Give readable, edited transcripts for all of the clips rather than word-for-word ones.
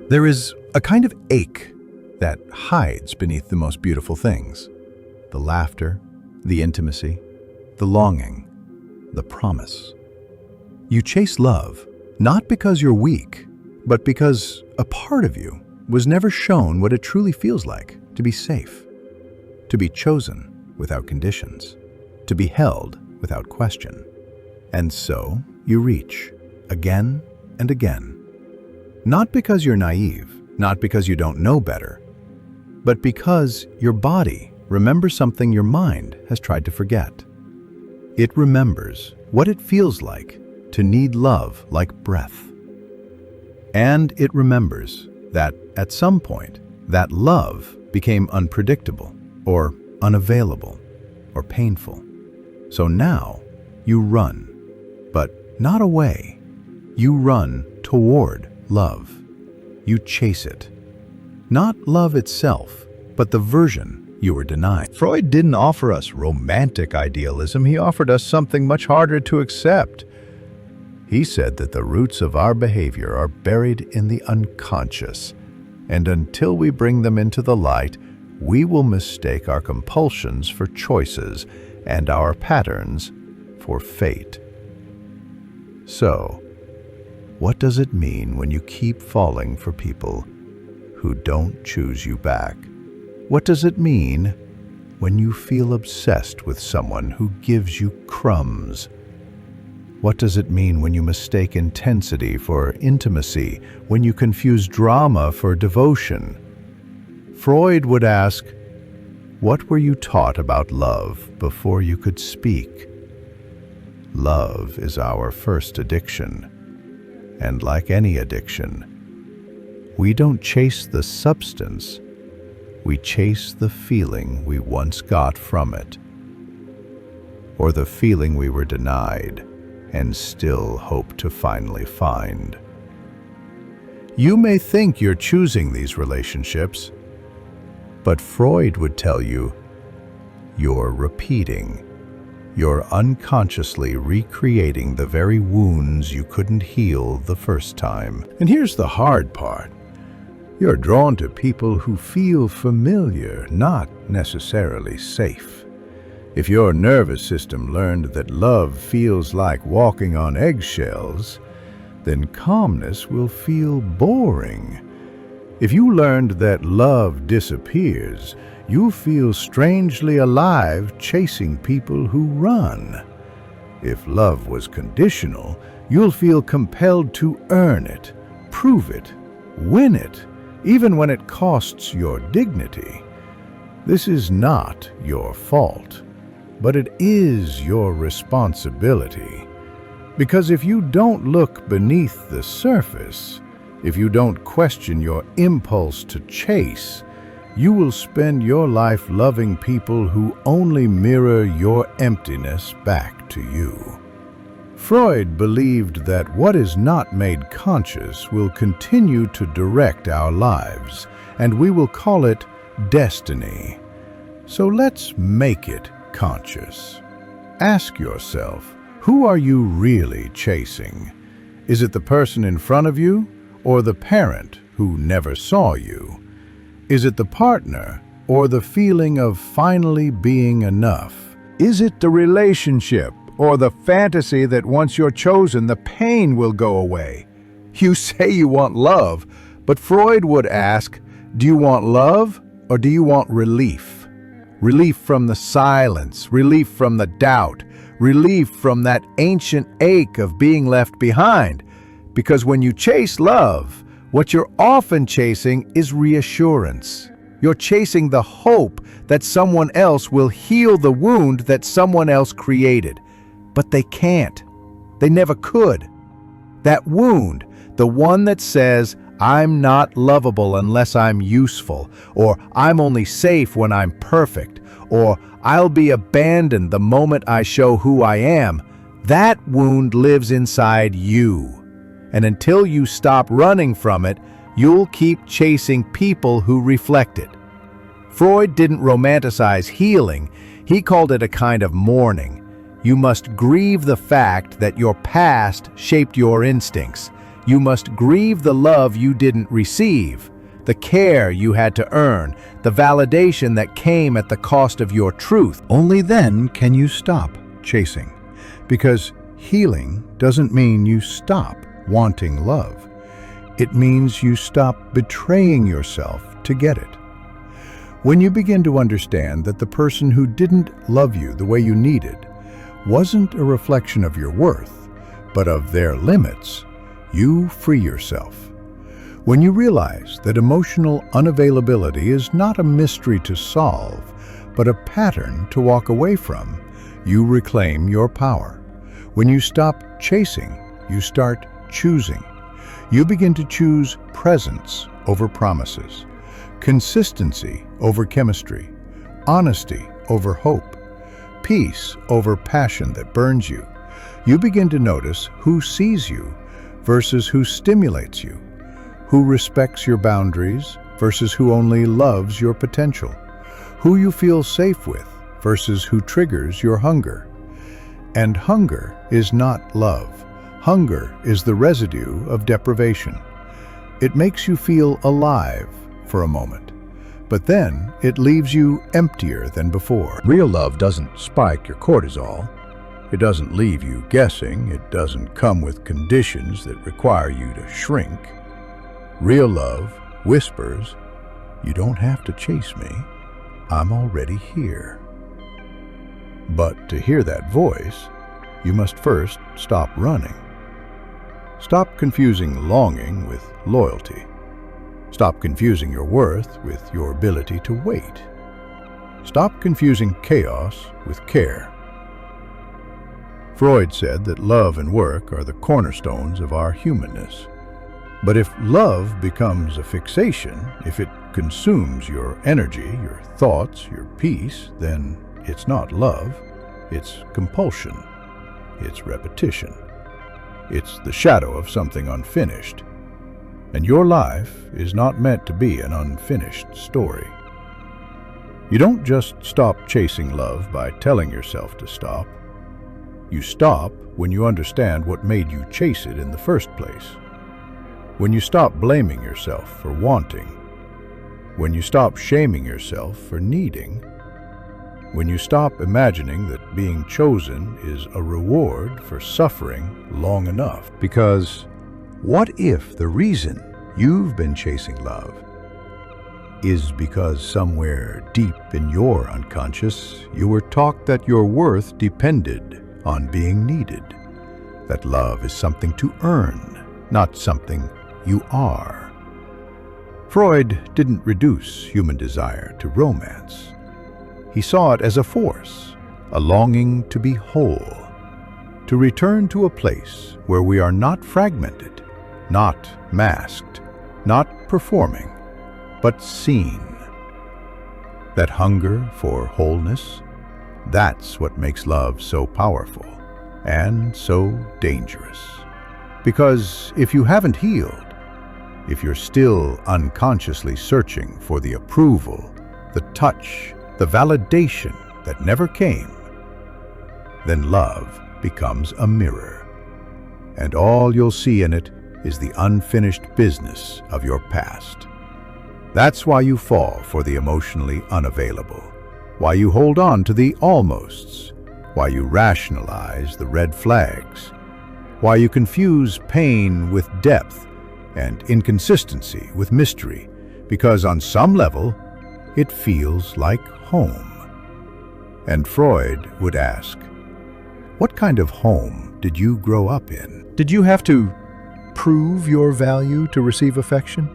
There is a kind of ache that hides beneath the most beautiful things. The laughter, the intimacy, the longing, the promise. You chase love, not because you're weak, but because a part of you was never shown what it truly feels like to be safe, to be chosen without conditions, to be held without question. And so you reach again and again. Not because you're naive, not because you don't know better, but because your body remembers something your mind has tried to forget. It remembers what it feels like to need love like breath. And it remembers that at some point, that love became unpredictable or unavailable or painful. So now you run, but not away. You run toward love. You chase it. Not love itself, but the version you were denied. Freud didn't offer us romantic idealism. He offered us something much harder to accept. He said that the roots of our behavior are buried in the unconscious, and until we bring them into the light, we will mistake our compulsions for choices and our patterns for fate. So, what does it mean when you keep falling for people who don't choose you back? What does it mean when you feel obsessed with someone who gives you crumbs? What does it mean when you mistake intensity for intimacy, when you confuse drama for devotion? Freud would ask, what were you taught about love before you could speak? Love is our first addiction. And like any addiction, we don't chase the substance, we chase the feeling we once got from it, or the feeling we were denied and still hope to finally find. You may think you're choosing these relationships, but Freud would tell you you're repeating. You're unconsciously recreating the very wounds you couldn't heal the first time. And here's the hard part. You're drawn to people who feel familiar, not necessarily safe. If your nervous system learned that love feels like walking on eggshells, then calmness will feel boring. If you learned that love disappears, you'll feel strangely alive chasing people who run. If love was conditional, you'll feel compelled to earn it, prove it, win it, even when it costs your dignity. This is not your fault, but it is your responsibility. Because if you don't look beneath the surface, if you don't question your impulse to chase, you will spend your life loving people who only mirror your emptiness back to you. Freud believed that what is not made conscious will continue to direct our lives, and we will call it destiny. So let's make it conscious. Ask yourself, who are you really chasing? Is it the person in front of you, or the parent who never saw you? Is it the partner, or the feeling of finally being enough? Is it the relationship, or the fantasy that once you're chosen, the pain will go away? You say you want love, but Freud would ask, do you want love, or do you want relief? Relief from the silence, relief from the doubt, relief from that ancient ache of being left behind. Because when you chase love, what you're often chasing is reassurance. You're chasing the hope that someone else will heal the wound that someone else created. But they can't. They never could. That wound, the one that says, I'm not lovable unless I'm useful, or I'm only safe when I'm perfect, or I'll be abandoned the moment I show who I am, that wound lives inside you. And until you stop running from it, you'll keep chasing people who reflect it. Freud didn't romanticize healing. He called it a kind of mourning. You must grieve the fact that your past shaped your instincts. You must grieve the love you didn't receive, the care you had to earn, the validation that came at the cost of your truth. Only then can you stop chasing. Because healing doesn't mean you stop wanting love. It means you stop betraying yourself to get it. When you begin to understand that the person who didn't love you the way you needed wasn't a reflection of your worth, but of their limits, you free yourself. When you realize that emotional unavailability is not a mystery to solve, but a pattern to walk away from, you reclaim your power. When you stop chasing, you start choosing. You begin to choose presence over promises, consistency over chemistry, honesty over hope, peace over passion that burns you. You begin to notice who sees you versus who stimulates you, who respects your boundaries versus who only loves your potential, who you feel safe with versus who triggers your hunger. And hunger is not love. Hunger is the residue of deprivation. It makes you feel alive for a moment, but then it leaves you emptier than before. Real love doesn't spike your cortisol. It doesn't leave you guessing. It doesn't come with conditions that require you to shrink. Real love whispers, "You don't have to chase me. I'm already here." But to hear that voice, you must first stop running. Stop confusing longing with loyalty. Stop confusing your worth with your ability to wait. Stop confusing chaos with care. Freud said that love and work are the cornerstones of our humanness. But if love becomes a fixation, if it consumes your energy, your thoughts, your peace, then it's not love, it's compulsion, it's repetition. It's the shadow of something unfinished. And your life is not meant to be an unfinished story. You don't just stop chasing love by telling yourself to stop. You stop when you understand what made you chase it in the first place. When you stop blaming yourself for wanting. When you stop shaming yourself for needing. When you stop imagining that being chosen is a reward for suffering long enough. Because what if the reason you've been chasing love is because somewhere deep in your unconscious you were taught that your worth depended on being needed, that love is something to earn, not something you are. Freud didn't reduce human desire to romance. He saw it as a force, a longing to be whole, to return to a place where we are not fragmented, not masked, not performing, but seen. That hunger for wholeness, that's what makes love so powerful and so dangerous. Because if you haven't healed, if you're still unconsciously searching for the approval, the touch, the validation that never came, then love becomes a mirror, and all you'll see in it is the unfinished business of your past. That's why you fall for the emotionally unavailable, why you hold on to the almosts, why you rationalize the red flags, why you confuse pain with depth and inconsistency with mystery, because on some level, it feels like home. And Freud would ask, what kind of home did you grow up in? Did you have to prove your value to receive affection?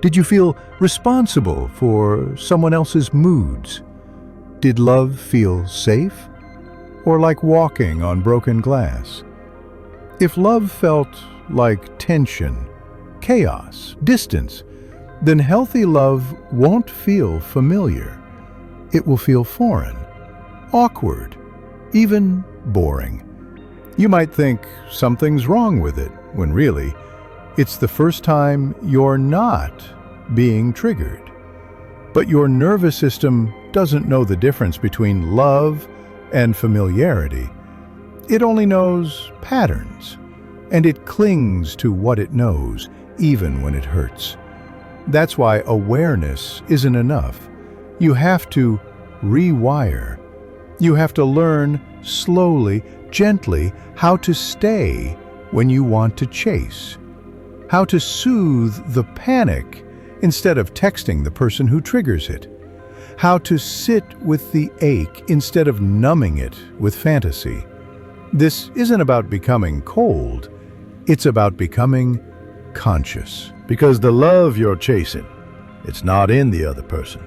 Did you feel responsible for someone else's moods? Did love feel safe, or like walking on broken glass? If love felt like tension, chaos, distance, then healthy love won't feel familiar. It will feel foreign, awkward, even boring. You might think something's wrong with it, when really, it's the first time you're not being triggered. But your nervous system doesn't know the difference between love and familiarity. It only knows patterns. and it clings to what it knows, even when it hurts. That's why awareness isn't enough. You have to rewire. You have to learn slowly, gently, how to stay when you want to chase. How to soothe the panic instead of texting the person who triggers it. How to sit with the ache instead of numbing it with fantasy. This isn't about becoming cold. It's about becoming conscious. Because the love you're chasing, it's not in the other person.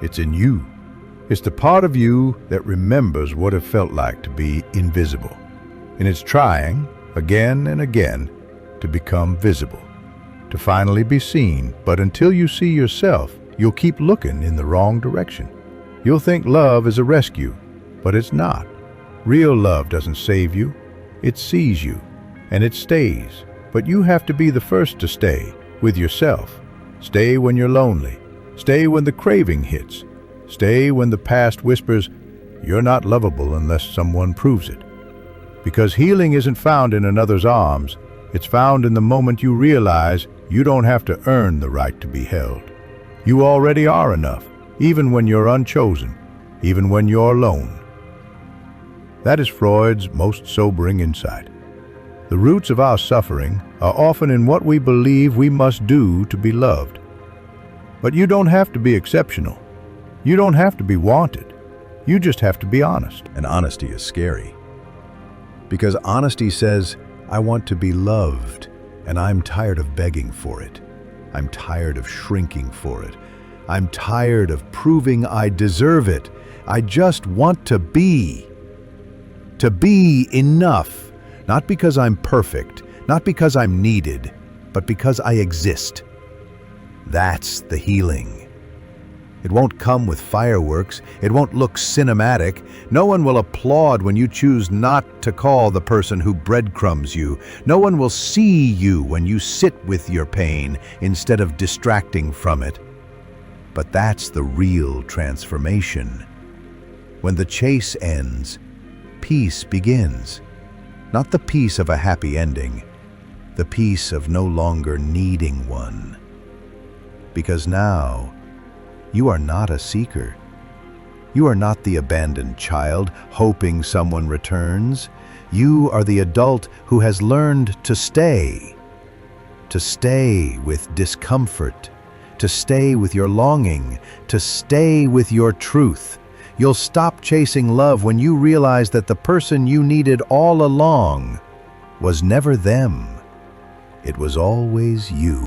It's in you. It's the part of you that remembers what it felt like to be invisible. And it's trying, again and again, to become visible, to finally be seen. But until you see yourself, you'll keep looking in the wrong direction. You'll think love is a rescue, but it's not. Real love doesn't save you. It sees you, and it stays. But you have to be the first to stay with yourself. Stay when you're lonely. Stay when the craving hits. Stay when the past whispers, you're not lovable unless someone proves it. Because healing isn't found in another's arms. It's found in the moment you realize you don't have to earn the right to be held. You already are enough, even when you're unchosen, even when you're alone. That is Freud's most sobering insight. The roots of our suffering are often in what we believe we must do to be loved. But you don't have to be exceptional. You don't have to be wanted. You just have to be honest. And honesty is scary. Because honesty says, I want to be loved, and I'm tired of begging for it. I'm tired of shrinking for it. I'm tired of proving I deserve it. I just want to be enough. Not because I'm perfect, not because I'm needed, but because I exist. That's the healing. It won't come with fireworks. It won't look cinematic. No one will applaud when you choose not to call the person who breadcrumbs you. No one will see you when you sit with your pain instead of distracting from it. But that's the real transformation. When the chase ends, peace begins. Not the peace of a happy ending, the peace of no longer needing one. Because now, you are not a seeker. You are not the abandoned child hoping someone returns. You are the adult who has learned to stay with discomfort, to stay with your longing, to stay with your truth. You'll stop chasing love when you realize that the person you needed all along was never them. It was always you.